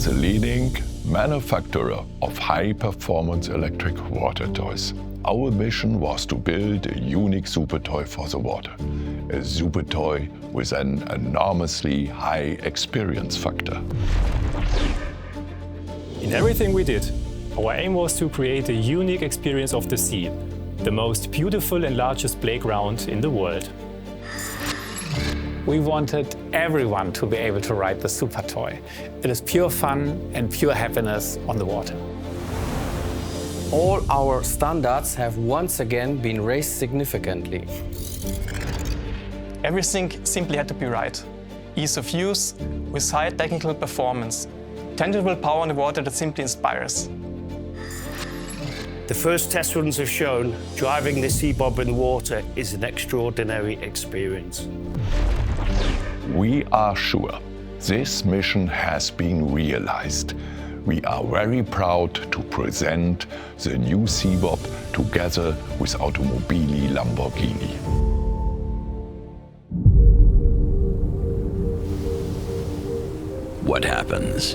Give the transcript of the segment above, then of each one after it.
As a leading manufacturer of high-performance electric water toys, our mission was to build a unique super toy for the water. A super toy with an enormously high experience factor. In everything we did, our aim was to create a unique experience of the sea, the most beautiful and largest playground in the world. We wanted everyone to be able to ride the super toy. It is pure fun and pure happiness on the water. All our standards have once again been raised significantly. Everything simply had to be right. Ease of use with high technical performance. Tangible power on the water that simply inspires. The first test runs have shown driving the SEABOB in the water is an extraordinary experience. We are sure this mission has been realized. We are very proud to present the new SEABOB together with Automobili Lamborghini. What happens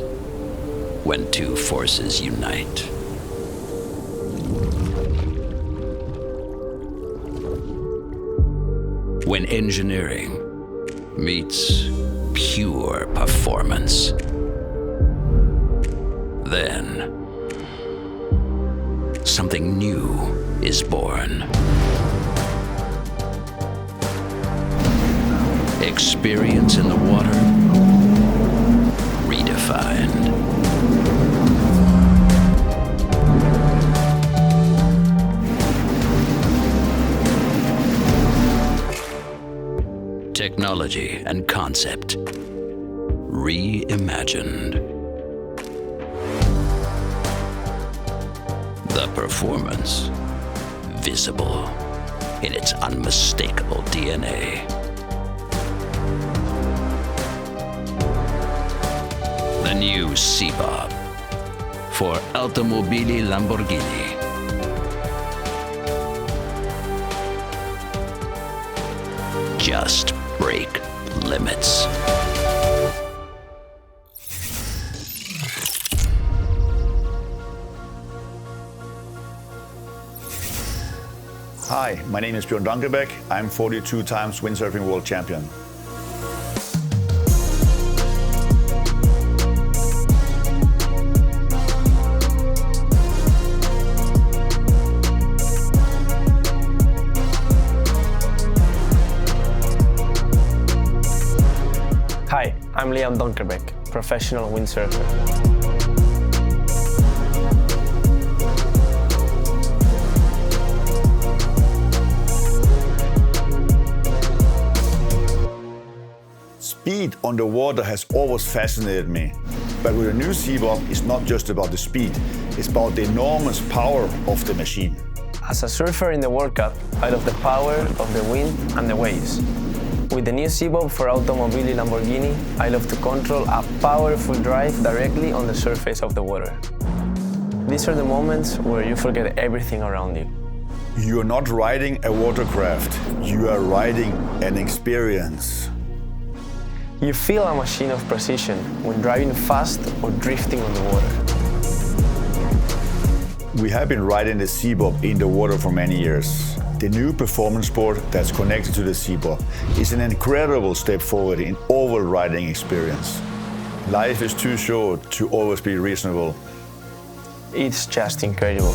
when two forces unite? When engineering meets pure performance. Then, something new is born. Experience in the water redefined. Technology and concept reimagined. The performance visible in its unmistakable DNA. The new SEABOB for Automobili Lamborghini. Just break limits. Hi, my name is Bjørn Dunkelbæk. I'm 42 times windsurfing world champion. Hi, I'm Liam Dunkelbæk, professional windsurfer. Speed on the water has always fascinated me. But with the new SEABOB, it's not just about the speed, it's about the enormous power of the machine. As a surfer in the World Cup, I love the power of the wind and the waves. With the new SEABOB for Automobili Lamborghini, I love to control a powerful drive directly on the surface of the water. These are the moments where you forget everything around you. You are not riding a watercraft, you are riding an experience. You feel a machine of precision when driving fast or drifting on the water. We have been riding the SEABOB in the water for many years. The new performance board that's connected to the SEABOB is an incredible step forward in overall riding experience. Life is too short to always be reasonable. It's just incredible.